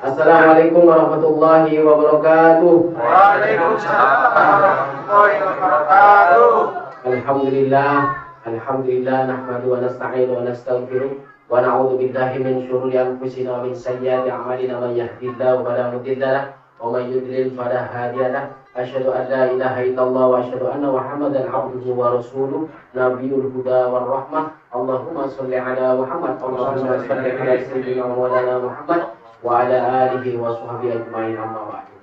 Assalamualaikum warahmatullahi wabarakatuh. Waalaikumsalam warahmatullahi wabarakatuh. Alhamdulillah nahmadu wa nasta'inu wa nastaghfiruh wa na'udzu billahi min syururi anfusina wa min sayyiati a'malina man yahdihillahu fala mudilla lahu wa man yudlil fala hadiya lahu. Asyhadu an la ilaha illallah wa asyhadu anna Muhammadan abduhu wa rasuluh nabiyul huda war rahmah. Allahumma shalli ala Muhammad Allahumma shalli ala sayyidina Maulana Muhammad wa ala alihi wa sahbihi ajmain, amma ba'du.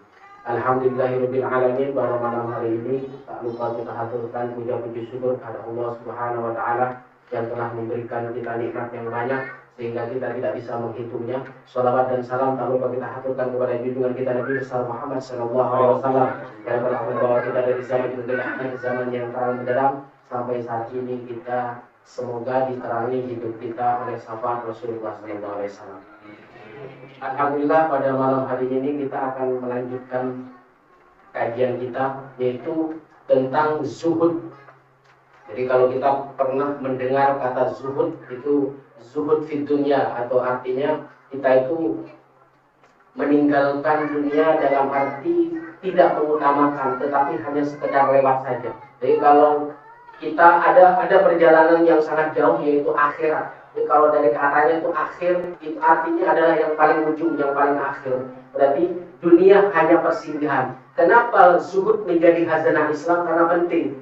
Alhamdulillahirabbil alamin. Pada malam hari ini tak lupa kita haturkan puja-puji syukur kepada Allah Subhanahu wa taala yang telah memberikan kita nikmat yang banyak sehingga kita tidak bisa menghitungnya. Shalawat dan salam tak lupa kita haturkan kepada junjungan kita Nabi besar Muhammad sallallahu alaihi wasallam yang telah membawa kita dari zaman kegelapan ke zaman yang terang benderang sampai saat ini. Kita semoga diterangi hidup kita oleh syafaat Rasulullah sallallahu alaihi wasallam. Alhamdulillah, pada malam hari ini kita akan melanjutkan kajian kita, yaitu tentang zuhud. Jadi kalau kita pernah mendengar kata zuhud, itu zuhud fid dunya, atau artinya kita itu meninggalkan dunia dalam arti tidak mengutamakan, tetapi hanya sekedar lewat saja. Jadi kalau kita ada perjalanan yang sangat jauh, yaitu akhirat. Jadi kalau dari katanya itu akhir, itu artinya adalah yang paling ujung, yang paling akhir. Berarti dunia hanya persinggahan. Kenapa zuhud menjadi khazanah Islam? Karena penting.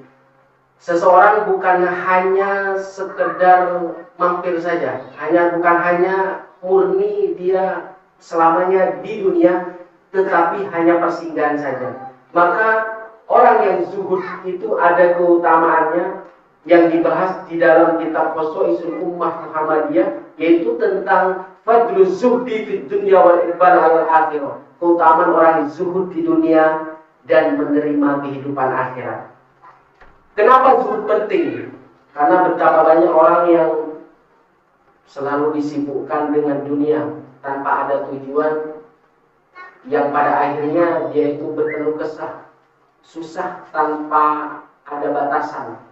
Seseorang bukan hanya sekedar mampir saja, bukan hanya murni dia selamanya di dunia, tetapi hanya persinggahan saja. Maka orang yang zuhud itu ada keutamaannya yang dibahas di dalam kitab Khosaisul Ummah Muhammadiyah, yaitu tentang fadlu zuhdi fid dunya wal iqbal alal akhirah. Keutamaan orang zuhud di dunia dan menerima kehidupan akhirat. Kenapa zuhud penting? Karena betapa banyak orang yang selalu disibukkan dengan dunia tanpa ada tujuan, yang pada akhirnya dia itu berkeluh kesah, susah tanpa ada batasan.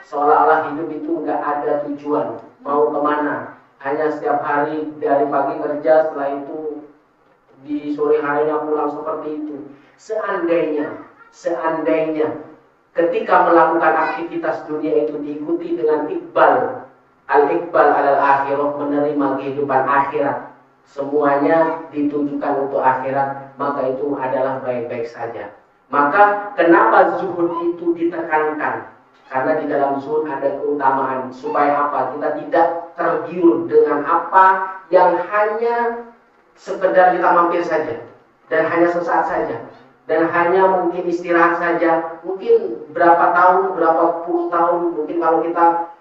Seolah-olah hidup itu nggak ada tujuan, mau kemana, hanya setiap hari dari pagi kerja, setelah itu di sore harinya pulang, seperti itu. Seandainya ketika melakukan aktivitas dunia itu diikuti dengan al-iqbal alal akhirah, menerima kehidupan akhirat, semuanya ditujukan untuk akhirat, maka itu adalah baik-baik saja. Maka kenapa zuhud itu ditekankan? Karena di dalam zuhud ada keutamaan. Supaya apa? Kita tidak tergiur dengan apa yang hanya sekedar kita mampir saja, dan hanya sesaat saja, dan hanya mungkin istirahat saja. Mungkin berapa tahun, berapa puluh tahun. Mungkin kalau kita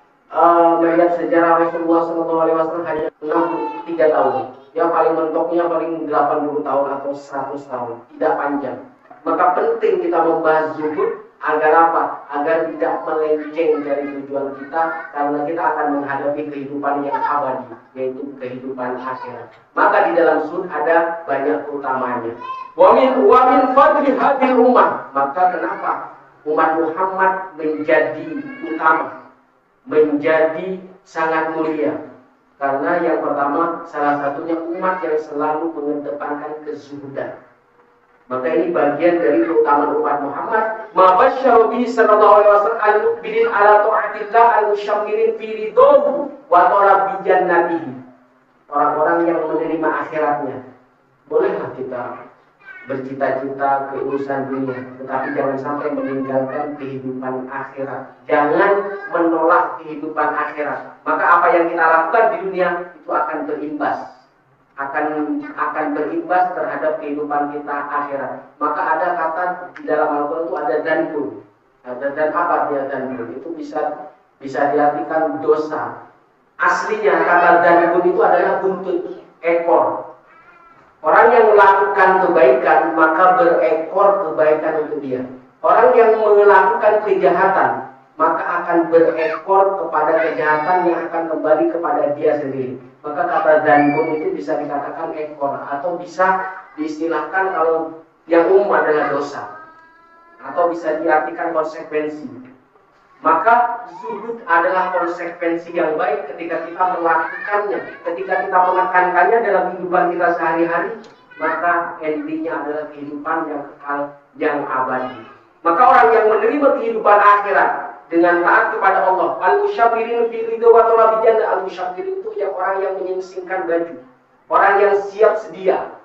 melihat sejarah Rasulullah SAW hanya 63 tahun. Yang paling mentoknya paling 80 tahun atau 100 tahun. Tidak panjang. Maka penting kita membahas zuhud. Agar apa? Agar tidak melenceng dari tujuan kita, karena kita akan menghadapi kehidupan yang abadi, yaitu kehidupan akhirat. Maka di dalam zuhud ada banyak utamanya. Wa min fadli hadhil ummah. Maka kenapa umat Muhammad menjadi utama, menjadi sangat mulia? Karena yang pertama, salah satunya umat yang selalu mengedepankan kezuhudan. Maka ini bagian dari keutamaan umat Muhammad. Mabasyahu bi sallallahu alaihi wasallam al-muqbilin ala ta'atillah al-musyammirin fi ridhahu wa talab jannatihi. Orang-orang yang menerima akhiratnya. Bolehlah kita bercita-cita ke urusan dunia, tetapi jangan sampai meninggalkan kehidupan akhirat. Jangan menolak kehidupan akhirat. Maka apa yang kita lakukan di dunia itu akan berimbas. Akan berimbas terhadap kehidupan kita akhirat. Maka ada kata di dalam Al-Quran itu ada danbun. Dan apa dia danbun? Itu bisa diartikan dosa. Aslinya kata danbun itu adalah buntut, ekor. Orang yang melakukan kebaikan, maka berekor kebaikan untuk dia. Orang yang melakukan kejahatan, maka akan berekor kepada kejahatan yang akan kembali kepada dia sendiri. Maka kata danbun itu bisa dikatakan ekor, atau bisa diistilahkan kalau yang umum adalah dosa, atau bisa diartikan konsekuensi. Maka zuhud adalah konsekuensi yang baik ketika kita melakukannya, ketika kita menekankannya dalam kehidupan kita sehari-hari, maka endingnya adalah kehidupan yang kekal, yang abadi. Maka orang yang menerima kehidupan akhirat dengan taat kepada Allah, al-musyafirin fi ridho wa talabi jannah. Al-musyafirin itu yang orang yang menyingsingkan baju, orang yang siap sedia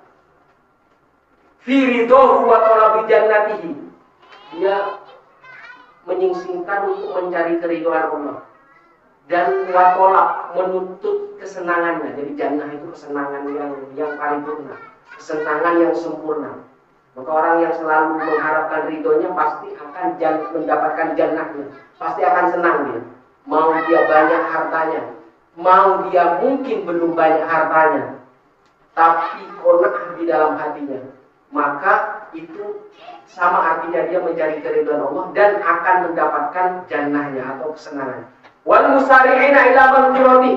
fi ridho wa talabi jannatihi. Dia menyingsingkan untuk mencari keridhaan Allah dan watolak menuntut kesenangannya. Jadi jannah itu kesenangan yang paripurna, kesenangan yang sempurna. Maka orang yang selalu mengharapkan ridhonya pasti akan mendapatkan jannahnya, pasti akan senang dia. Mau dia banyak hartanya, mau dia mungkin belum banyak hartanya, tapi qanaah di dalam hatinya, maka itu sama artinya dia mencari keridhaan Allah dan akan mendapatkan jannahnya atau kesenangan. Wal musari'ina ila maghfirati.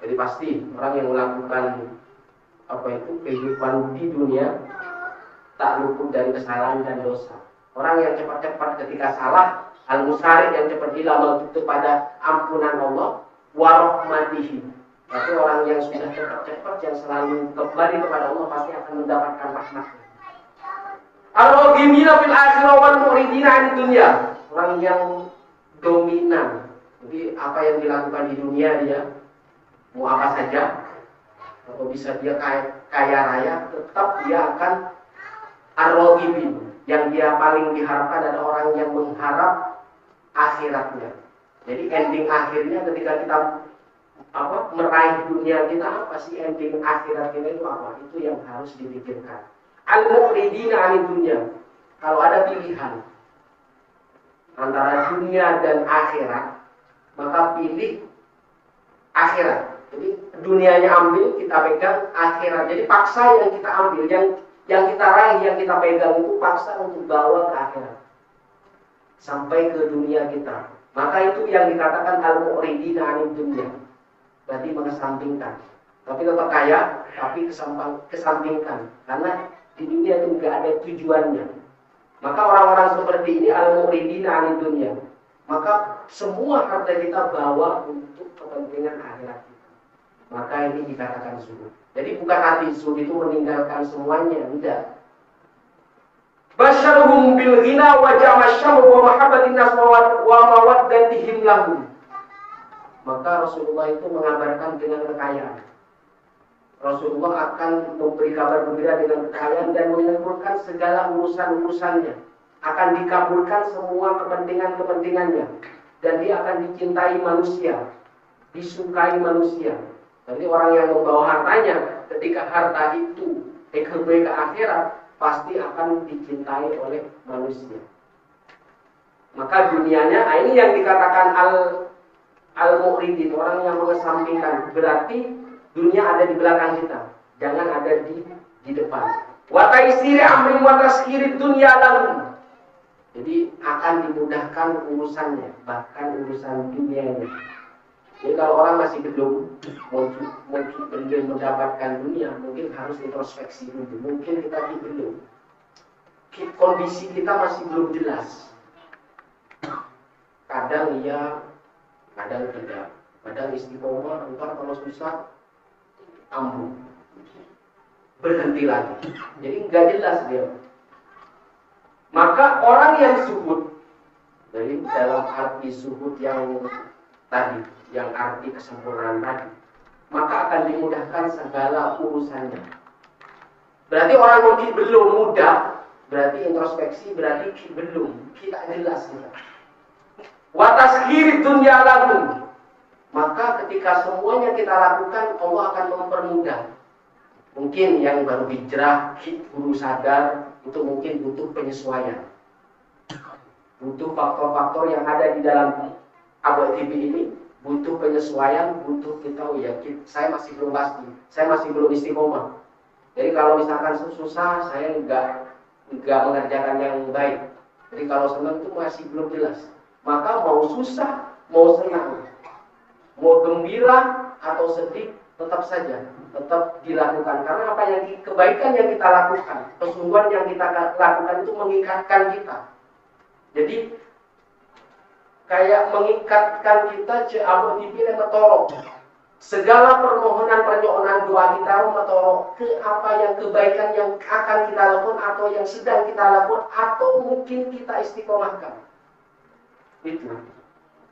Jadi pasti orang yang melakukan kehidupan di dunia tak luput dari kesalahan dan dosa. Orang yang cepat-cepat ketika salah, al-musari' yang cepat hilang kepada ampunan Allah, wa rahmatihi. Tapi orang yang sudah cepat-cepat yang selalu kembali kepada Allah pasti akan mendapatkan rahmatnya. Al-raghimina fil akhirah wal muridina 'anid dunya. Orang yang dominan. Jadi apa yang dilakukan di dunia dia mau apa saja, atau bisa dia kaya raya, tetap dia akan ar-raghimin. Yang dia paling diharapkan adalah orang yang mengharap akhiratnya. Jadi ending akhirnya ketika kita meraih dunia kita, apa sih ending akhirat kita itu apa? Itu yang harus dipikirkan. Al-mu'ridina 'anid dunya. Kalau ada pilihan antara dunia dan akhirat, maka pilih akhirat. Jadi dunianya ambil, kita pegang akhirat. Jadi paksa yang kita ambil, yang kita raih, yang kita pegang itu paksa untuk bawa ke akhirat sampai ke dunia kita. Maka itu yang dikatakan al-mu'ridina 'anid dunya. Berarti mengesampingkan. Tapi tetap kaya, tapi kesampingkan. Karena di dunia itu nggak ada tujuannya. Maka orang-orang seperti ini al-mu'ridina 'anid dunya. Maka semua harta kita bawa untuk kepentingan akhirat kita. Maka ini dikatakan zuhud. Jadi bukan arti zuhud itu meninggalkan semuanya, tidak. Basyaruhum bil ghina wa jamasyam wa mahabbatin nas wa mawaddatihim lahum. Maka Rasulullah itu mengabarkan dengan kekayaan. Rasulullah akan memberi kabar gembira dengan kekayaan dan menyempurnakan segala urusan-urusannya. Akan dikabulkan semua kepentingan-kepentingannya. Dan dia akan dicintai manusia, disukai manusia. Jadi orang yang membawa hartanya, ketika harta itu kembali ke akhirat, pasti akan dicintai oleh manusia. Maka dunianya, ini yang dikatakan al-mu'ridin, orang yang mengesampingkan. Berarti dunia ada di belakang kita, jangan ada di depan. Wa taisiri amri wa taskhiri dunya lahum. Jadi akan dimudahkan urusannya, bahkan urusan dunianya. Jadi kalau orang masih belum mendapatkan dunia, mungkin harus introspeksi dulu. Mungkin kita belum, kondisi kita masih belum jelas. Kadang iya, kadang tidak. Kadang istiqomah, entar kalau susah ambruk, berhenti lagi. Jadi nggak jelas dia. Maka orang yang zuhud, jadi dalam arti zuhud yang tadi, yang arti kesempurnaan tadi, maka akan dimudahkan segala urusannya. Berarti orang yang belum mudah, berarti introspeksi, berarti belum, kita jelas. Wa taskhiri dunya lahum. Maka ketika semuanya kita lakukan, Allah akan mempermudah. Mungkin yang baru hijrah, baru sadar, itu mungkin butuh penyesuaian. Butuh faktor-faktor yang ada di dalam Abad TV ini, butuh penyesuaian, butuh kita, saya masih belum pasti, saya masih belum istiqomah. Jadi kalau misalkan susah, saya enggak mengerjakan yang baik. Jadi kalau senang itu masih belum jelas. Maka mau susah, mau senang, mau gembira atau sedih, tetap saja, tetap dilakukan. Karena apa yang kebaikan yang kita lakukan, kesungguhan yang kita lakukan itu mengikatkan kita. Jadi kayak mengikatkan kita abot dipilih metorok. Segala permohonan permohonan doa kita metorok ke apa yang kebaikan yang akan kita lakukan atau yang sedang kita lakukan atau mungkin kita istiqomahkan. Itu.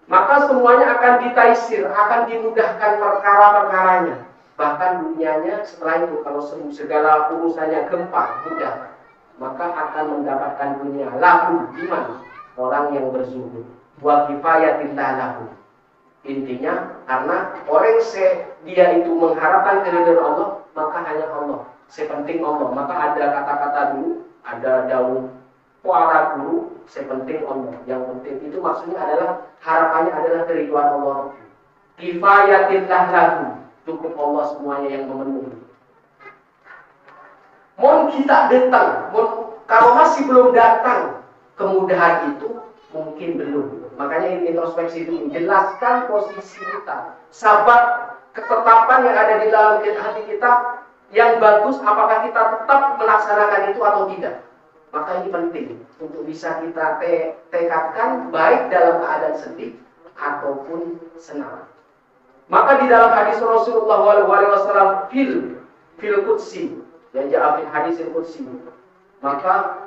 Maka semuanya akan ditaisir, akan dimudahkan perkara-perkaranya. Bahkan dunianya setelah itu kalau segala urusannya gempa, mudah, maka akan mendapatkan dunia lahu iman orang yang berzuhud. Wa kifayatillah lahu. Intinya karena orang dia itu mengharapkan keridhaan Allah, maka hanya Allah. Sepenting Allah. Maka ada kata-kata dulu, ada daun para guru, sepenting Allah. Yang penting itu maksudnya adalah harapannya adalah keridhaan Allah. Kifayatillah lahu. Cukup Allah semuanya yang memenuhi. Mohon kita datang, kalau masih belum datang kemudahan itu mungkin belum. Makanya introspeksi dulu, jelaskan posisi kita, sahabat ketetapan yang ada di dalam hati kita yang bagus, apakah kita tetap melaksanakan itu atau tidak. Maka ini penting untuk bisa kita tekadkan baik dalam keadaan sedih ataupun senang. Maka di dalam hadis Rasulullah SAW fil qudsi, yang ja'afil hadis qudsi, maka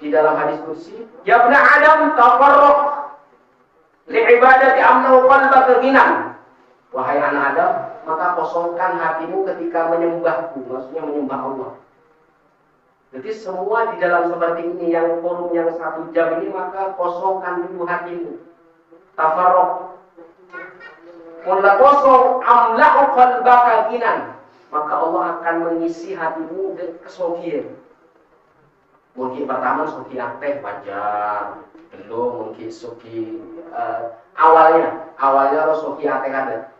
di dalam hadis qudsi, ya ibna Adam tafarraq li'ibadati amnahu qalbaka ghinan. Wahai anak Adam, maka kosongkan hatimu ketika menyembahku, maksudnya menyembah Allah. Jadi semua di dalam seperti ini yang forum yang 1 jam ini, maka kosongkan dulu hatimu. Tafarraq. Mulai kosong amla'u qalbaka ghinan, maka Allah akan mengisi hatimu dengan kesogian. Mungkin pertama sogi aktif wajar, belum mungkin sogi awalnya sogi aktif ada.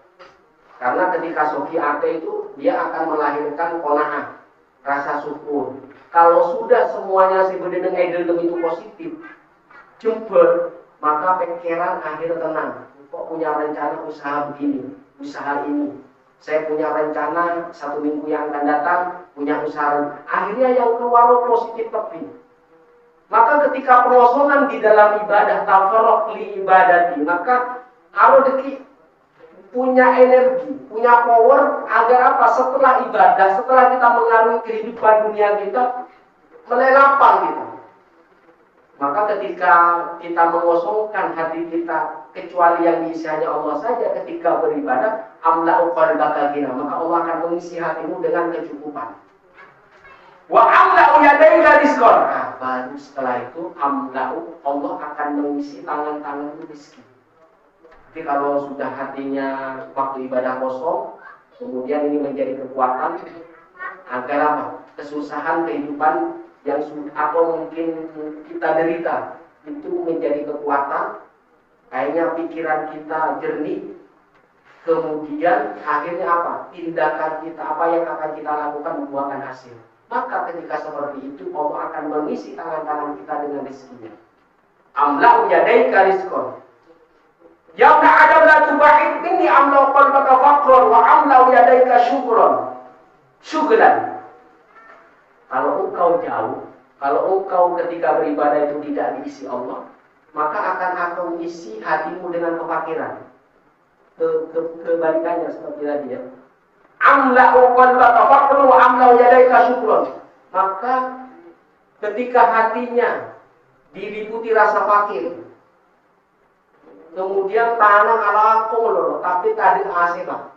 Karena ketika sogi aktif itu dia akan melahirkan qanaah, rasa syukur. Kalau sudah semuanya sebenarnya edel itu positif, jember, maka pikiran akhir tenang. Kok punya rencana usaha begini, usaha ini. Saya punya rencana 1 minggu yang akan datang, punya usaha. Akhirnya yang keluar positif lebih. Maka ketika pelosongan di dalam ibadah, tafarraq li ibadati, maka arodeki punya energi, punya power agar apa? Setelah ibadah, setelah kita mengarungi kehidupan dunia kita, melelapang kita. Maka ketika kita mengosongkan hati kita, kecuali yang diisi hanya Allah saja ketika beribadah, amla'u qalbaka ghina, maka Allah akan mengisi hatimu dengan kecukupan. Wa amla'u yadayka rizqan. Nah, baru setelah itu amla'u, Allah akan mengisi tangan-tanganmu rezeki. Jadi kalau sudah hatinya waktu ibadah kosong, kemudian ini menjadi kekuatan agar apa? Kesusahan kehidupan yang atau mungkin kita derita itu menjadi kekuatan, kayaknya pikiran kita jernih, kemudian akhirnya apa? Tindakan kita, apa yang akan kita lakukan membuahkan hasil. Maka ketika seperti itu Allah akan mengisi tangan-tangan kita dengan rezekinya. Amla'u yadayka rizqan. Ya ibna Adam la tuba'id minni amla'u qalbaka faqran wa amla'u yadayka syughlan. Kalau engkau jauh, kalau engkau ketika beribadah itu tidak diisi Allah, maka akan aku isi hatimu dengan kefakiran. Kebalikannya seperti tadi ya. Amla'u qalbaka faqran wa amla'u yadayka syughlan. Maka ketika hatinya diliputi rasa fakir, kemudian tanah ala tapi tadi hasilnya.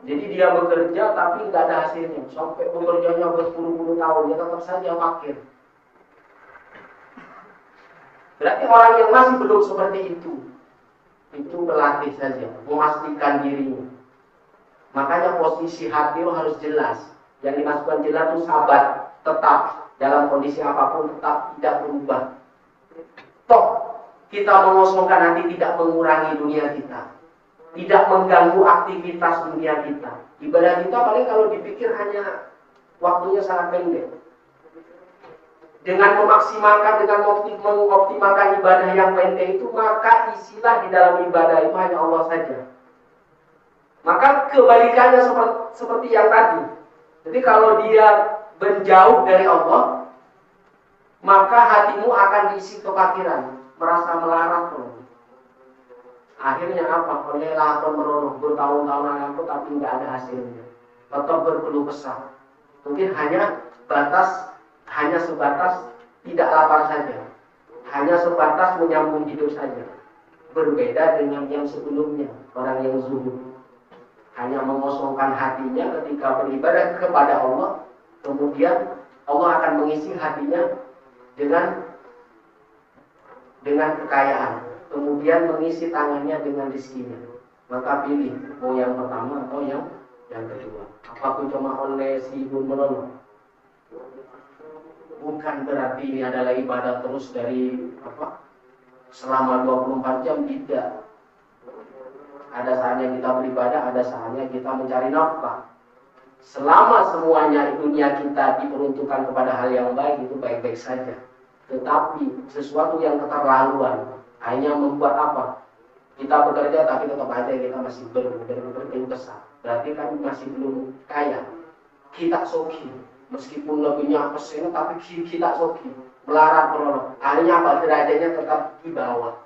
Jadi dia bekerja tapi nggak ada hasilnya. Sampai bekerjanya berpuluh-puluh tahun, dia tetap saja fakir. Berarti orang yang masih belum seperti itu melatih saja, memastikan dirinya. Makanya posisi hati lo harus jelas. Yang dimasukkan jelas itu sabar, tetap dalam kondisi apapun tetap tidak berubah. Toh kita mengosongkan hati tidak mengurangi dunia kita, tidak mengganggu aktivitas dunia kita. Ibadah kita paling kalau dipikir hanya waktunya sangat pendek. Dengan memaksimalkan, dengan mengoptimalkan ibadah yang pendek itu, maka isilah di dalam ibadah itu hanya Allah saja. Maka kebalikannya seperti yang tadi. Jadi kalau dia menjauh dari Allah, maka hatimu akan diisi kefakiran. merasa melarat loh. Akhirnya apa? Melelahkan meronoh bertahun-tahun aku tapi nggak ada hasilnya. Tetap berkeluh kesah. Mungkin hanya sebatas tidak lapar saja. Hanya sebatas menyambung hidup saja. Berbeda dengan yang sebelumnya, orang yang zuhud. Hanya mengosongkan hatinya ketika beribadah kepada Allah, kemudian Allah akan mengisi hatinya dengan kekayaan, kemudian mengisi tangannya dengan rezekinya. Maka pilih mau yang pertama atau yang kedua. Apakah cuma oleh sibuk menolong? Bukan berarti ini adalah ibadah terus dari selama 24 jam, tidak. Ada saatnya kita beribadah, ada saatnya kita mencari nafkah. Selama semuanya dunia kita diperuntukkan kepada hal yang baik, itu baik-baik saja. Tetapi sesuatu yang keterlaluan hanya membuat apa? Kita bekerja tapi tetap aja kita masih berkeluh kesah. Berarti kan masih belum kaya. Kita soki, meskipun lebihnya persen tapi kita soki, melarat meronoh. Akhirnya apa? Derajatnya tetap di bawah.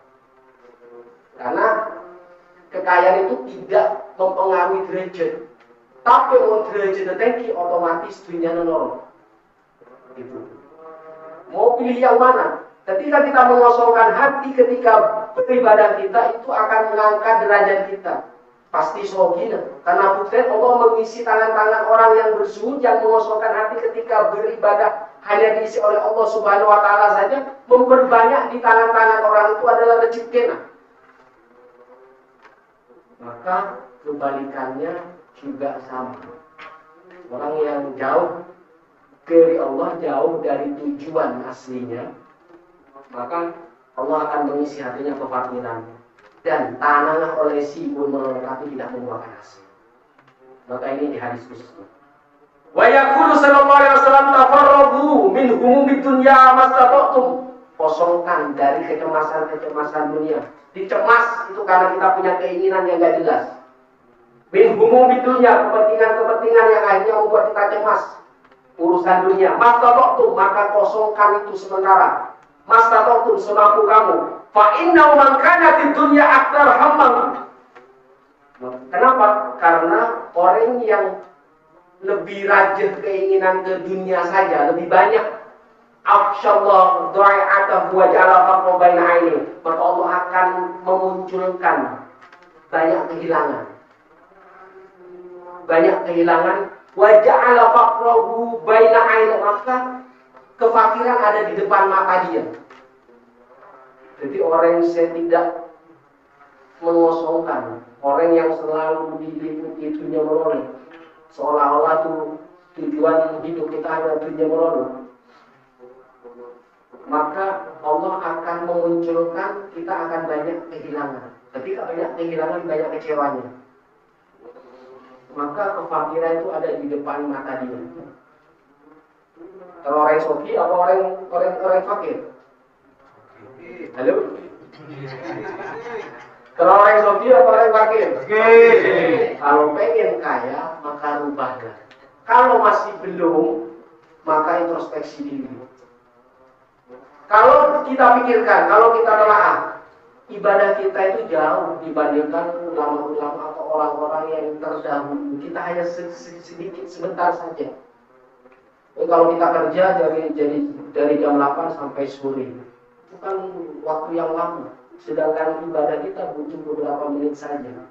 Karena kekayaan itu tidak mempengaruhi derajat. Tapi mau derajat tinggi otomatis dunia menurun. Itu. Mau pilih yang mana? Ketika kita mengosongkan hati, ketika beribadah kita itu akan mengangkat derajat kita. Pasti sogina. Karena bukti Allah mengisi tangan-tangan orang yang berzuhud, yang mengosongkan hati ketika beribadah hanya diisi oleh Allah Subhanahu wa Ta'ala saja, memperbanyak di tangan-tangan orang itu adalah rezekinya. Maka kebalikannya juga sama. Orang yang jauh dari Allah, jauh dari tujuan aslinya, maka Allah akan mengisi hatinya kefakiran. Dan tanahnya oleh sibuk melengkapi tidak membuahkan hasil. Maka ini di hadis khusus. Wa yaqulu sallallahu alaihi wasallam tafarradu min humumid dunya mastata'tum. Kosongkan dari kecemasan dunia. Dicemas itu karena kita punya keinginan yang gak jelas. Min humumid dunya, kepentingan yang akhirnya membuat kita cemas. Urusan dunia. Mastata'tum, maka kosongkan itu sementara. Mastata'tum, semampu kamu. Fa inna man kana fid dunya aktsar hamman. Kenapa? Karena orang yang lebih rajin keinginan ke dunia saja, lebih banyak afsyallah du'a'atahu wa ja'ala faqra baina aini, maka Allah akan memunculkan banyak kehilangan. Banyak kehilangan wa ja'ala faqrahu baina aini, maka kefakiran ada di depan mata dia. Jadi orang yang tidak mengosongkan, orang yang selalu diliputi dunia meloneh, seolah-olah tuh tujuan hidup kita adalah dunia meloneh, maka Allah akan memunculkan kita akan banyak kehilangan. Ketika banyak kehilangan, banyak kecewanya, maka kefakiran itu ada di depan mata dia. Kalau orang soki atau orang fakir? Halo? Kalau orang soki atau orang fakir? Kalau pengen kaya, maka rubahlah. Kalau masih belum, maka introspeksi diri. Kalau kita pikirkan, kalau kita telaah, ibadah kita itu jauh dibandingkan ulama-ulama atau orang-orang yang terdahulu. Kita hanya sedikit sebentar saja. Kalau kita kerja dari jam 8 sampai sore, itu kan waktu yang lama. Sedangkan ibadah kita butuh beberapa menit saja.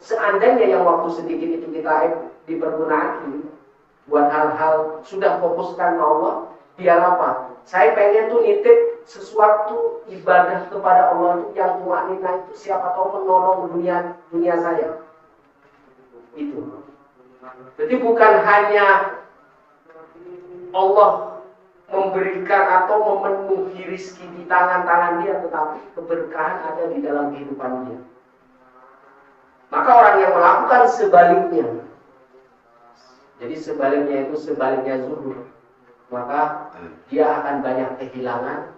Seandainya yang waktu sedikit itu kita dipergunakan buat hal-hal sudah fokuskan Allah, biar apa? Saya pengen tuh nitip sesuatu ibadah kepada Allah itu yang tumaknina itu siapa tahu menolong dunia saya. Itu. Jadi bukan hanya Allah memberikan atau memenuhi rizki di tangan-tangan dia, tetapi keberkahan ada di dalam kehidupan dia. Maka orang yang melakukan sebaliknya, jadi sebaliknya zuhud, maka dia akan banyak kehilangan,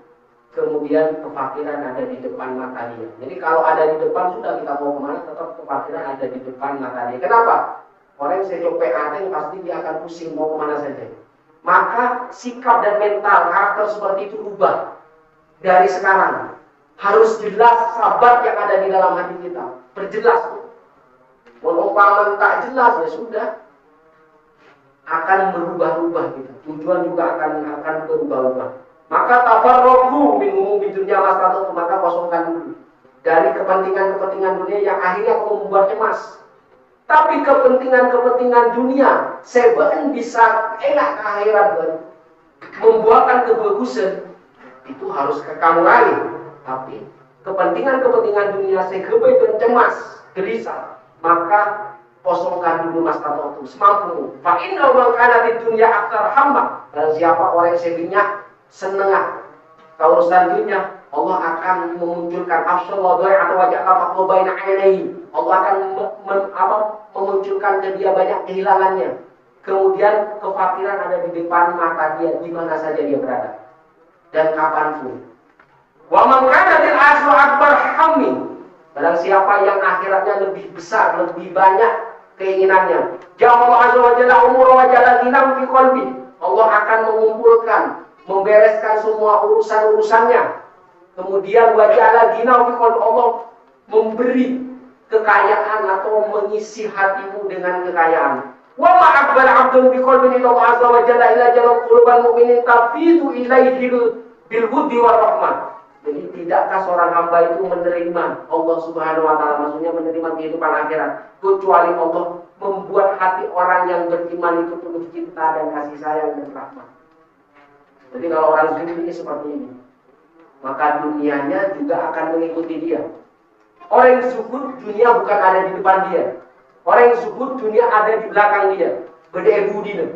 kemudian kefakiran ada di depan mata dia. Jadi kalau ada di depan, sudah kita mau kemana, tetap kefakiran ada di depan mata dia. Kenapa? Orang yang secok PAT pasti dia akan pusing mau kemana saja. Maka sikap dan mental karakter seperti itu ubah dari sekarang. Harus jelas sahabat yang ada di dalam hati kita. Perjelas. Walau tak jelas ya sudah. Akan berubah-ubah gitu. Tujuan juga akan berubah-ubah. Maka tafarraqu min umumi dunya maslahatu, maka kosongkan dulu dari kepentingan-kepentingan dunia yang akhirnya membuat cemas. Tapi kepentingan-kepentingan dunia sebenarnya bisa enak ke akhirat kan. Membuahkan kebagusan itu harus ke kamu raih. Tapi kepentingan-kepentingan dunia segebe dan cemas, gelisah, maka kosongkan dulu maslahatu semampumu. Fa inna man kana di dunya aktsar hamma. Dan siapa orang yang sebenarnya senengah kaurusan dunia, Allah akan memunculkan afshaladai atau wajah faqwa baina ainaihi. Allah akan memunculkan ke dia banyak kehilangannya. Kemudian kefakiran ada di depan mata dia di mana saja dia berada dan kapanpun. Wa man kana lil asru akbar hammi. Barang siapa yang akhiratnya lebih besar, lebih banyak keinginannya. Ja'ala azza wa jalla umur wa jalla ginam fi qalbi. Allah akan mengumpulkan, membereskan semua urusan-urusannya. Kemudian wa ja'ala ginam fi qalbi, Allah memberi kekayaan atau mengisi hatimu dengan kekayaan. Wa ma akbar 'abdun bi qalbin illa Allah azza wa jalla ila jalal qulubal mu'minin tafidu ilaihi bil huddi war rahmah. Jadi tidakkah seorang hamba itu menerima Allah Subhanahu wa taala, maksudnya menerima kehidupan akhirat, kecuali Allah membuat hati orang yang beriman itu penuh cinta dan kasih sayang dan rahmat. Jadi kalau orang zuhud ini seperti ini, maka dunianya juga akan mengikuti dia. Orang yang zuhud, dunia bukan ada di depan dia. Orang yang zuhud, dunia ada di belakang dia. Beda ebudina.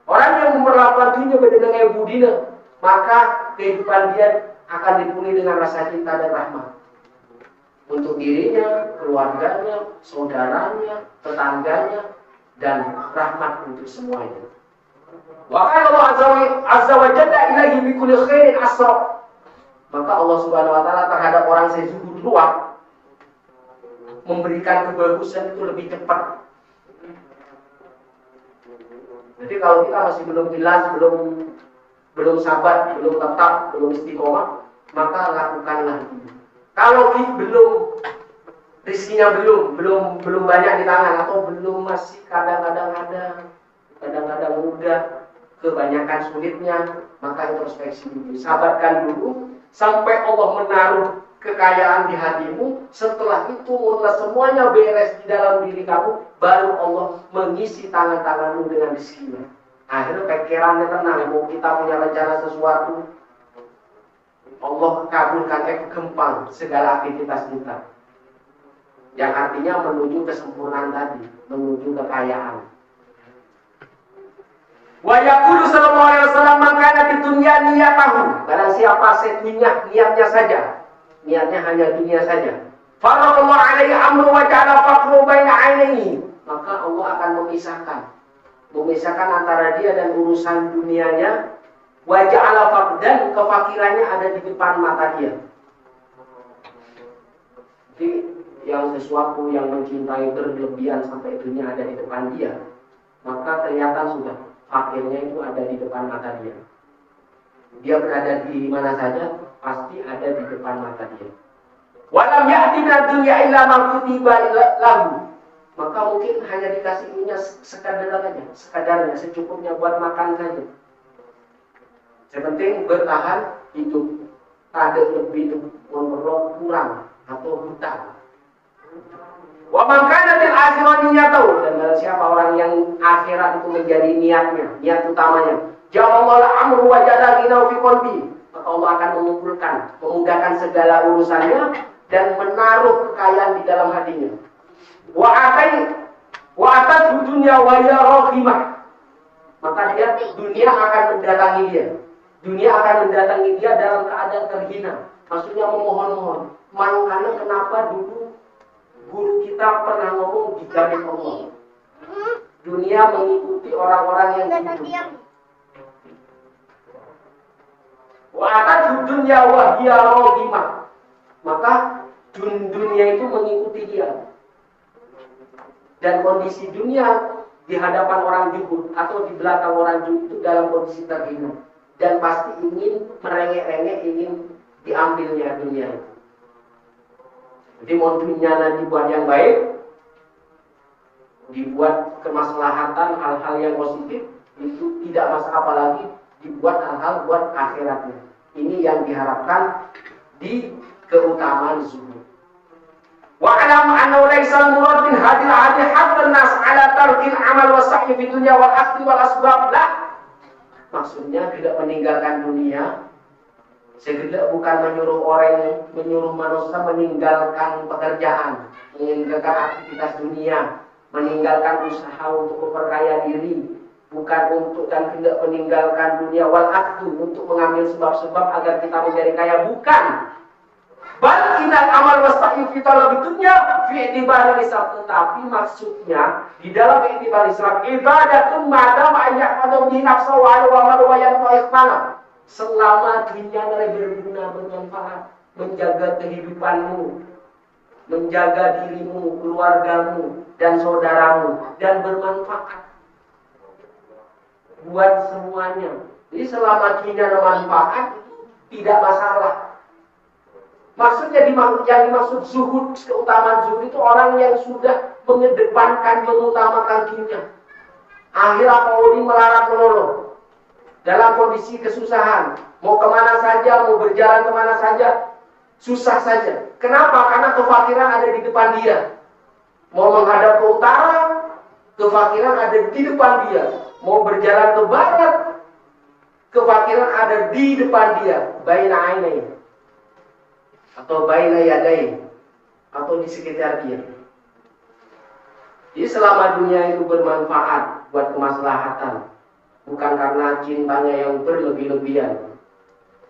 Orang yang memperlakukan dunia beda dengan ebudina, maka kehidupan dia akan dipenuhi dengan rasa cinta dan rahmat untuk dirinya, keluarganya, saudaranya, tetangganya, dan rahmat untuk semuanya. Wa qala Allah azza wa jalla ilaihi bi kulli khairin asra. Maka Allah Subhanahu wa taala terhadap orang yang zuhud luar memberikan kebagusan itu lebih cepat. Jadi kalau kita masih belum jelas, belum sabar, belum tetap, belum istiqomah, maka lakukanlah itu. Kalau rezekinya belum banyak di tangan atau belum masih kadang-kadang mudah, kebanyakan sulitnya, maka introspeksi dulu, sabarkan dulu sampai Allah menaruh kekayaan di hatimu. Setelah itu semuanya beres di dalam diri kamu, baru Allah mengisi tangan-tanganmu dengan rezekinya. Akhirnya pikirannya tenang, mau kita punya rencana sesuatu, Allah kabulkan gempang segala aktivitas kita. Yang artinya menuju kesempurnaan tadi, menuju kekayaan. Wa yaqulu sallallahu alaihi wasallam man kana di dunya niyatahu. Barang siapa sedunia niatnya saja, niatnya hanya dunia saja. Faraqallahu alaihi amru wa ja'ala faqru baina ainaihi. Maka Allah akan memisahkan antara dia dan urusan dunianya. Wa ja'ala faqdan, kefakirannya ada di depan mata dia. Jadi yang sesuatu yang mencintai berlebihan sampai dunia ada di depan dia, maka kelihatan sudah fakirnya itu ada di depan mata dia. Dia berada di mana saja pasti ada di depan mata dia. Walam ya'ti minad dunya illa ma kutiba lahu. Maka mungkin hanya dikasih punya sekadarnya, secukupnya buat makan saja. Sepenting bertahan hidup, tak ada lebih memerlukan kurang atau hutang. Wa man kana fil akhirati niyatahu, dan siapa orang yang akhirat itu menjadi niatnya, niat utamanya. Ja'ala amru wa ja'ala ghinahu fi qalbi. Maka Allah akan mengumpulkan, memudahkan segala urusannya dan menaruh kekayaan di dalam hatinya. Wa atat dunya wa ya raghimah. Maka dunia akan mendatangi dia. Dunia akan mendatangi dia dalam keadaan terhina. Maksudnya memohon-mohon. Makanya kenapa dulu guru kita pernah ngomong dijamin Allah. Dunia mengikuti orang-orang yang hidup. Wa atat dunya wa hiya raghimah. Maka dunia itu mengikuti dia. Dan kondisi dunia di hadapan orang juhud atau di belakang orang juhud itu dalam kondisi terhina. Dan pasti ingin merengek-rengek, ingin diambilnya dunia itu. Jadi mau dunia dibuat yang baik, dibuat kemaslahatan hal-hal yang positif, itu tidak masalah, apalagi dibuat hal-hal buat akhiratnya. Ini yang diharapkan di keutamaan zuhud. Wa'lam annahu laysa al-murad min hadhihi al-'adih hatta an-nas 'ala tarkil 'amal wa sa'i fi dunya wal akhdi wal asbab. La. Maksudnya tidak meninggalkan dunia. Sekedar bukan menyuruh manusia meninggalkan pekerjaan, meninggalkan aktivitas dunia, meninggalkan usaha untuk memperkaya diri, bukan untuk dan tidak meninggalkan dunia wal akhdu untuk mengambil sebab-sebab agar kita menjadi kaya, bukan. Bal inal amal wasta'in fi talab dunya fi i'tibar al-islam, tetapi maksudnya di dalam i'tibar Islam ibadatun madam ayyaqadu bi nafsa wa amal wa yanfa. Selama dunia berguna, bermanfaat, menjaga kehidupanmu, menjaga dirimu, keluargamu, dan saudaramu, dan bermanfaat buat semuanya. Jadi selama dunia bermanfaat, tidak masalah. Maksudnya yang dimaksud zuhud, keutamaan zuhud itu orang yang sudah mengedepankan, mengutamakan dunia. Akhirnya Pauli melarat menolong. Dalam kondisi kesusahan, mau kemana saja, mau berjalan kemana saja, susah saja. Kenapa? Karena kefakiran ada di depan dia. Mau menghadap ke utara, kefakiran ada di depan dia. Mau berjalan ke barat, kefakiran ada di depan dia. Baina ainai, atau baina yadai, atau di sekitar dia. Jadi selama dunia itu bermanfaat buat kemaslahatan, bukan karena cintanya yang berlebih-lebihan,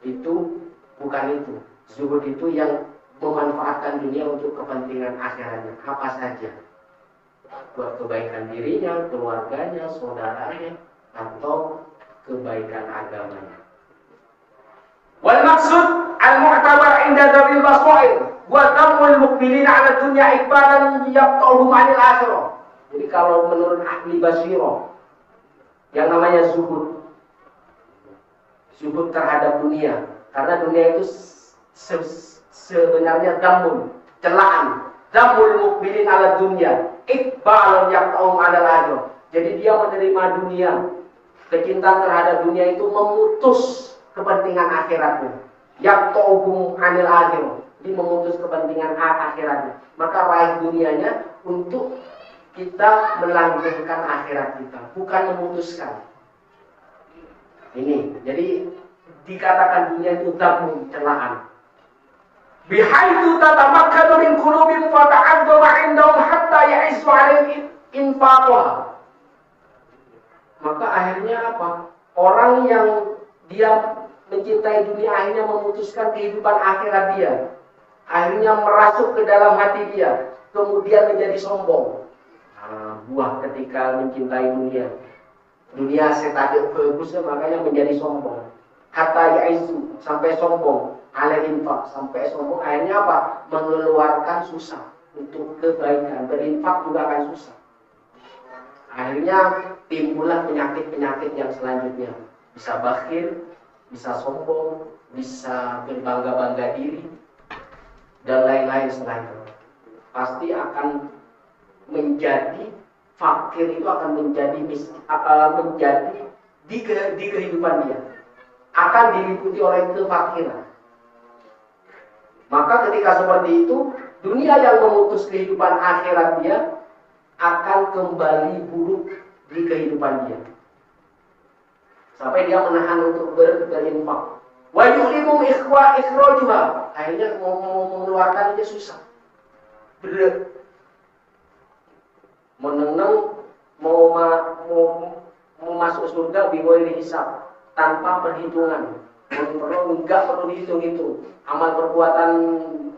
itu bukan itu. Zuhud itu yang memanfaatkan dunia untuk kepentingan akhiratnya, apa saja, buat kebaikan dirinya, keluarganya, saudaranya, atau kebaikan agamanya. Wal maksud al-mu'tabar inda dawil basair wa damul muqbilin 'ala dunya ikbalan yaqta'uhum 'anil akhirah. Jadi kalau menurut ahli basirah, yang namanya zuhud terhadap dunia, karena dunia itu sebenarnya damun, celaan, damul mukbilin ala dunia, iqbalun yaqta'um ala akhirah. Jadi dia menerima dunia, kecintaan terhadap dunia itu memutus kepentingan akhiratnya. Yaqta'um anil akhirah, dia memutus kepentingan akhiratnya. Maka raih dunianya untuk kita melanggengkan akhirat kita, bukan memutuskan. Ini, jadi dikatakan dunia itu damun, celaan. Bihaitu tatamakkanu min qulubihim fa ta'azzama 'indahum hatta ya'izzu 'alaihim infaqah. Maka akhirnya apa? Orang yang dia mencintai dunia akhirnya memutuskan kehidupan akhirat dia. Akhirnya merasuk ke dalam hati dia, kemudian menjadi sombong. Buah ketika mencintai dunia. Dunia setaduk bagusnya, makanya menjadi sombong. Hatta yaizu, sampai sombong. Alal infak, sampai sombong. Akhirnya apa? Mengeluarkan susah untuk kebaikan. Berinfak juga akan susah. Akhirnya timbullah penyakit-penyakit yang selanjutnya. Bisa bakhil, bisa sombong, bisa berbangga-bangga diri, dan lain-lain setelah itu. Pasti akan menjadi fakir, itu akan menjadi di kehidupan dia akan diliputi oleh kefakiran. Maka ketika seperti itu, dunia yang memutus kehidupan akhirat dia akan kembali buruk di kehidupan dia, sampai dia menahan untuk berinfak. Wa yu'limu ikhrajuha, akhirnya mau mengeluarkan aja susah, berat. Menenang mau masuk surga bighairi hisab, tanpa perhitungan. Enggak perlu dihitung-hitung. Amal perbuatan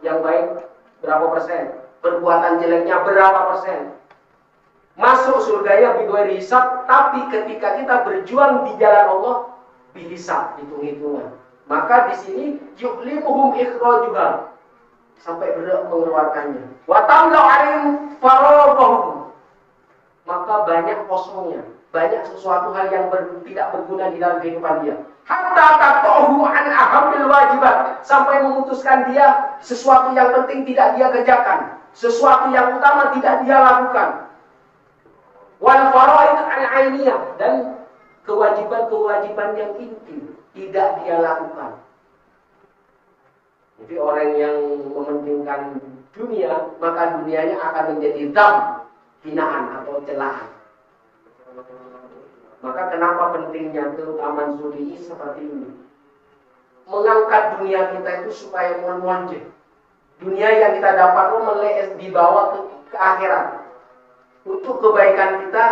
yang baik berapa persen, perbuatan jeleknya berapa persen. Masuk surganya bighairi hisab, tapi ketika kita berjuang di jalan Allah bihisab, hitung-hitungan. Maka di sini yu'limuhum ikhrajuha, sampai berat mengeluarkannya. Wa tamla 'alaihim faragahum, maka banyak kosongnya, banyak sesuatu hal yang tidak berguna di dalam kehidupan dia. Hatta taqahu an ahamil wajibat, sampai memutuskan dia sesuatu yang penting tidak dia kerjakan, sesuatu yang utama tidak dia lakukan. Wal faraid al-ainiyah, dan kewajiban-kewajiban yang intim tidak dia lakukan. Jadi orang yang mementingkan dunia, maka dunianya akan menjadi dzam, hinaan atau celaan. Maka kenapa pentingnya keutamaan Zulhijjah seperti ini? Mengangkat dunia kita itu supaya monje. Dunia yang kita dapat dibawa ke akhirat. Untuk kebaikan kita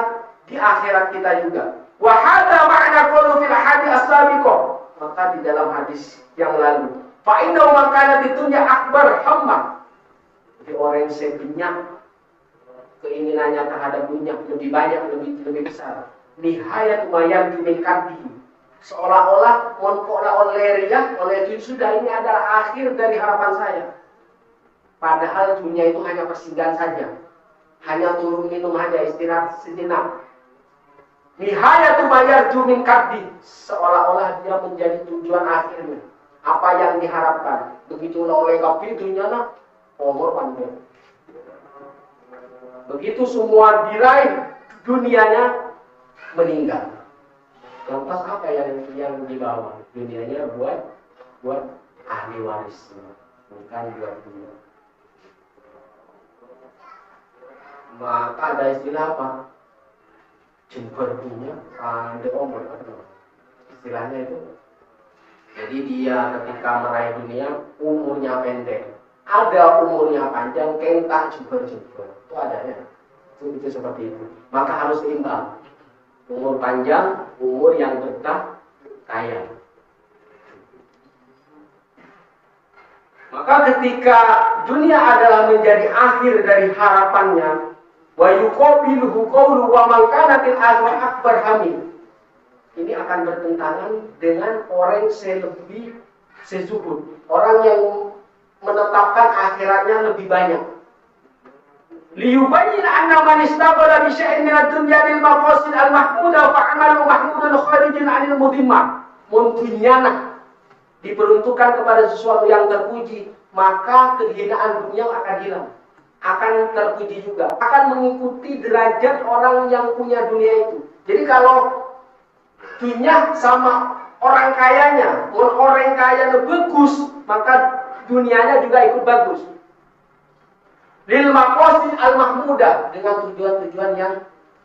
di akhirat kita juga. Wa hadza ma'na qawlu fil hadits as-sabiqah. Maka di dalam hadis yang lalu, fa innahu man kana di dunya akbar hamma. Jadi orang yang sebenarnya keinginannya terhadap dunia lebih banyak, lebih besar. Nihayat mayar dimekati, seolah-olah monkola oleh itu sudah, ini adalah akhir dari harapan saya. Padahal dunia itu hanya persinggahan saja, hanya turun minum saja, istirahat sejenak. Nihayat mayar dimekati, seolah-olah dia menjadi tujuan akhirnya, apa yang diharapkan. Begitulah oleh kapitunya lah, umur panjang. Begitu semua diraih, dunianya meninggal. Lantas apa yang dibawa? Dunianya buat ahli waris, bukan buat dunia. Maka ada istilah apa? Jember dunia, pandai umur. Istilahnya itu. Jadi dia ketika meraih dunia, umurnya pendek. Ada umurnya panjang, kentak jember-jember. Itu adanya. Itu seperti itu. Maka harus seimbang. Umur panjang, umur yang berkah, kaya. Maka ketika dunia adalah menjadi akhir dari harapannya, wa yuqabiluhu qawlu wa man kana fil akhirati akbar hamil. Ini akan bertentangan dengan orang yang sezuhud, orang yang menetapkan akhiratnya lebih banyak. Liyubayyin anna man istaqala bi syai'in min ad-dunya lil maqasid al-mahmuda fa 'amalu mahmudun kharijun 'anil mudhimmah. Muntinyana diperuntukkan kepada sesuatu yang terpuji, maka kehinaan dunia akan hilang. Akan terpuji juga, akan mengikuti derajat orang yang punya dunia itu. Jadi kalau dunia sama orang kayanya, orang kaya bagus, maka dunianya juga ikut bagus. Lil maqasid al-mahmudah, dengan tujuan-tujuan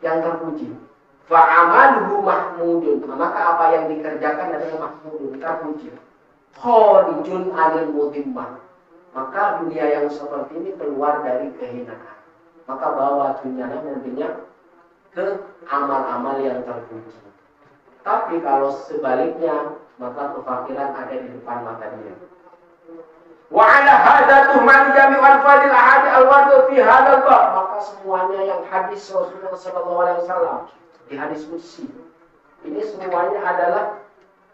yang terpuji. Fa amaluhu mahmudun, maka apa yang dikerjakan adalah mahmudun, terpuji. Kharijun 'anil mudhimmah, maka dunia yang seperti ini keluar dari kehinaan. Maka bawa dunia nantinya ke amal-amal yang terpuji. Tapi kalau sebaliknya, maka kefakiran ada di depan mata dia. Wa ala hadza tuhmal jami' al-fadil ahadi al-wadu fi hadzal bab, maka semuanya yang hadis Rasulullah sallallahu alaihi wasallam di hadis qudsi ini semuanya adalah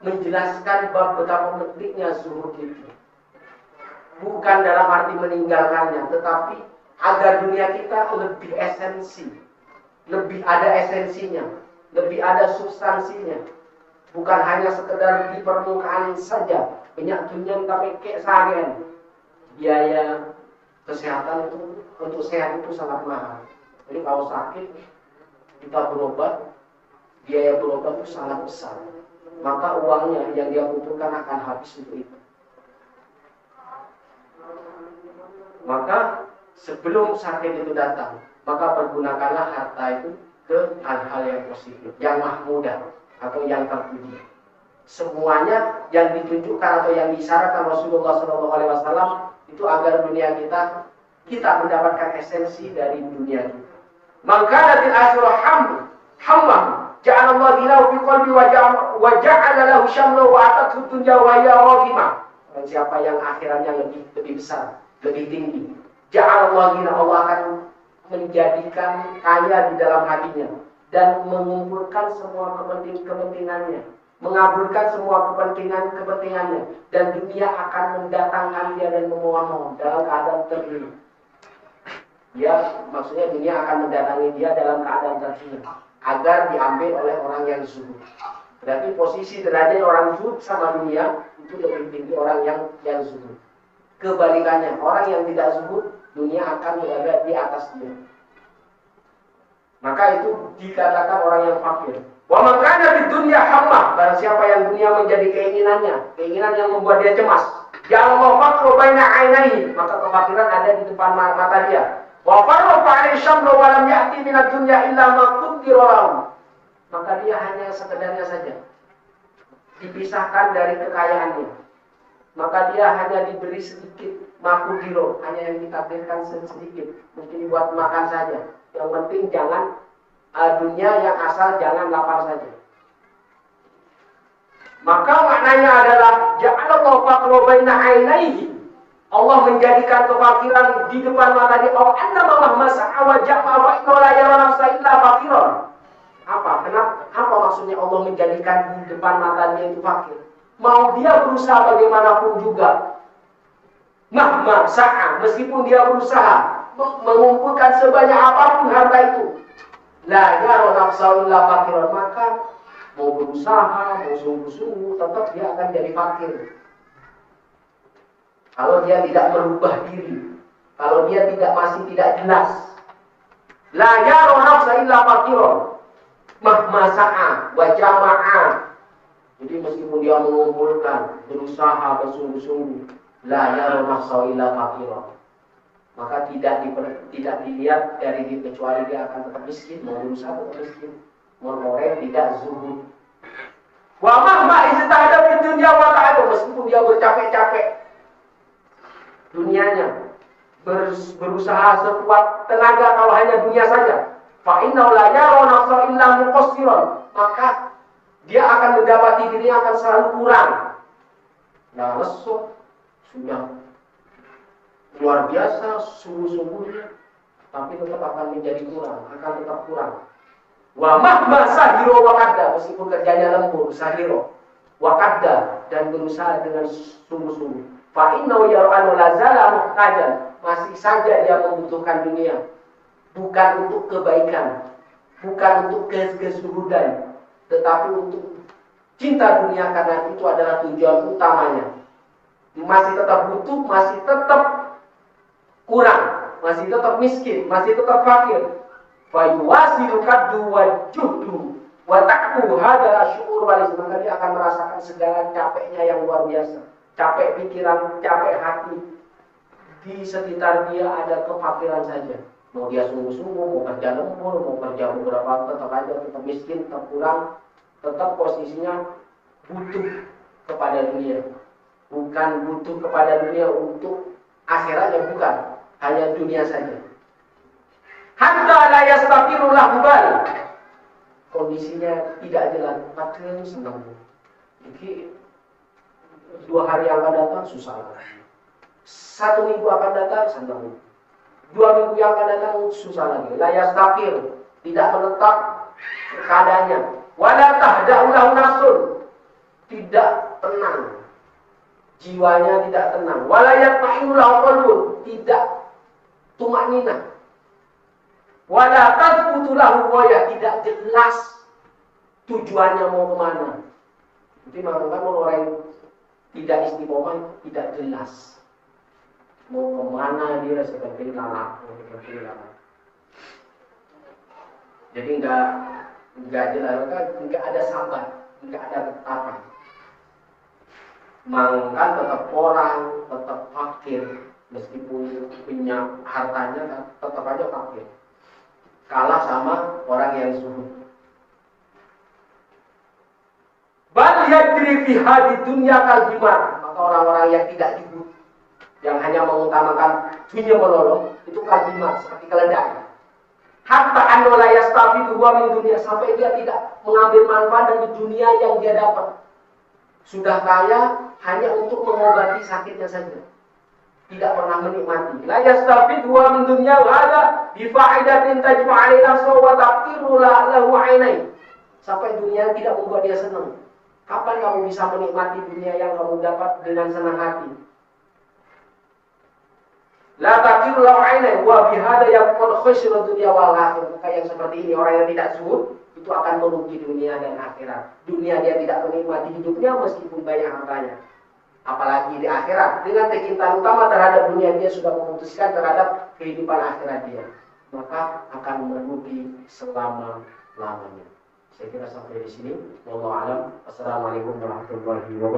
menjelaskan bab betapa pentingnya zuhud itu. Bukan dalam arti meninggalkannya, tetapi agar dunia kita lebih esensi, lebih ada esensinya, lebih ada substansinya. Bukan hanya sekedar di permukaan saja. Banyak dunia tapi kayak seharian. Biaya kesehatan itu, untuk sehat itu sangat mahal. Jadi kalau sakit, kita berobat, biaya berobat itu sangat besar. Maka uangnya yang dia butuhkan akan habis untuk itu. Maka sebelum sakit itu datang, maka pergunakanlah harta itu ke hal-hal yang positif, yang mahmudah atau yang terpuji. Semuanya yang ditunjukkan atau yang disyaratkan Rasulullah SAW itu agar dunia kita mendapatkan esensi dari dunia kita. Maka dari akhirah hamam ja'ala Allah lahu fi qalbi wa ja'ala lahu syamlahu wa atathu dunya wa hiya raghimah. Dan siapa yang akhirannya lebih besar, lebih tinggi, ja'ala Allah akan menjadikan kaya di dalam hatinya dan mengumpulkan semua kepentingannya, mengabulkan semua kepentingannya, dan dunia akan mendatangkan dia dan memohon dalam keadaan terdiri. Dia maksudnya dunia akan mendatangi dia dalam keadaan terhina agar diambil oleh orang yang zuhud. Berarti posisi derajat orang zuhud sama dunia itu lebih tinggi orang yang zuhud. Kebalikannya, orang yang tidak zuhud, dunia akan berada di atas dia. Maka itu dikatakan orang yang fakir. Wa man kana fid dunya hamma, barang siapa yang dunia menjadi keinginannya, keinginan yang membuat dia cemas. Ya Allah faqru baina ainaihi, maka kefakiran ada di depan mata dia. Wa farra fa'al syamlu wa lam ya'ti min ad-dunya illa ma qaddara lahu. Maka dia hanya sekedarnya saja dipisahkan dari kekayaannya. Maka dia hanya diberi sedikit makudiro, hanya yang ditakdirkan sedikit, mungkin dibuat makan saja. Yang penting jangan dunia yang asal jangan lapar saja. Maka maknanya adalah ja'alallahu faqra baina ainaihi. Allah menjadikan kefakiran di depan mata dia. Oh, anna mamah masa'a wa jama'a wa inna la yara nafsa illa fakiran. Apa maksudnya Allah menjadikan di depan mata dia itu fakir? Mau dia berusaha bagaimanapun juga. Mahma sa'a, meskipun dia berusaha mengumpulkan sebanyak apapun harta itu. La yara nafsa illa fakiran. Maka mau berusaha, mau sungguh-sungguh, tetap dia akan jadi fakir. Kalau dia tidak merubah diri, kalau dia masih tidak jelas, la yara nafsa illa fakiran, mahma sa'a wa jama'a. Jadi meskipun dia mengumpulkan, berusaha bersungguh-sungguh, la yara nafsa illa fakiran, maka tidak dilihat dari dia kecuali dia akan tetap miskin, mau berusaha tetap miskin, mau orang tidak zuhud. Wa mahma istahada fid dunya wa ta'ala, meskipun dia bercapek-capek dunianya, berusaha sekuat tenaga kalau hanya dunia saja, fa innahu la yara nafsa illa muqassiran, maka dia akan mendapati dirinya akan selalu kurang. Nah, lesu sudah luar biasa sungguh-sungguhnya, tapi tetap akan menjadi kurang, akan tetap kurang. Wa mahma sahiro wa kadda, meskipun kerjanya lembur, sahiro wa kadda, dan berusaha dengan sungguh-sungguh. Fa innahu yar'anu lazala muhtajan, masih saja dia membutuhkan dunia, bukan untuk kebaikan, bukan untuk kesuhudan, tetapi untuk cinta dunia, karena itu adalah tujuan utamanya. Masih tetap butuh, masih tetap kurang, masih tetap miskin, masih tetap fakir. Fa yuwasilu kaddu wa juhdu wa taqu hadzal syu'ur wal izm, maka dia akan merasakan segala capeknya yang luar biasa. Capek pikiran, capek hati. Di sekitar dia ada kefakiran saja. Mau dia sungguh-sungguh, mau kerja lembur, mau kerja beberapa, tetap aja tetap miskin, tetap kurang, tetap posisinya butuh kepada dunia. Bukan butuh kepada dunia untuk akhiratnya, bukan, hanya dunia saja. Hatta la yastaqiru lahu bal, kondisinya tidak jelas, padahal senang. Jadi 2 hari yang akan datang susah lagi, 1 minggu akan datang senang, 2 minggu yang akan datang susah lagi. La yastaqir, tidak menetap keadaannya. Wala tahda'u lahu nafsun, tidak tenang, jiwanya tidak tenang. Wala yatma'innu lahu qalbun, tidak tumanina. Wala tadbutu lahu ghayah, tidak jelas tujuannya mau kemana. Jadi makanya orang tidak istiqomah, tidak jelas mau kemana dia, seperti lalat. Jadi enggak jelas, enggak ada sabar, enggak ada ketetapan. Maka tetap orang, tetap fakir, meskipun punya hartanya tetap aja fakir. Kalah sama orang yang zuhud. Bal yadri fi hadid dunya kal himar, maka orang-orang yang tidak zuhud, yang hanya mengutamakan dunia melolong, itu kal himar, seperti keledai. Hatta an la yastafidu wa min dunia, sampai dia tidak mengambil manfaat dari dunia yang dia dapat. Sudah kaya hanya untuk mengobati sakitnya saja, tidak pernah menikmati. La yastafidu wa min dunya hada bi fa'idatin tajma'u nafsa wa taqiru lahu 'ainai, sampai dunia tidak membuat dia senang. Kapan kamu bisa menikmati dunia yang kamu dapat dengan senang hati? La taqiru Allahu aina wa bihada yaqul khusra dunya wal akhirah. Maka yang seperti ini orang yang tidak zuhud itu akan merugi dunia dan akhirat. Dunia dia tidak menikmati hidupnya meskipun banyak hartanya. Apalagi di akhirat dengan kecintaan utama terhadap dunia dia sudah memutuskan terhadap kehidupan akhirat dia, maka akan merugi selama-lamanya. Saya kira sampai di sini. Wallahu a'lam. Assalamualaikum warahmatullahi wabarakatuh.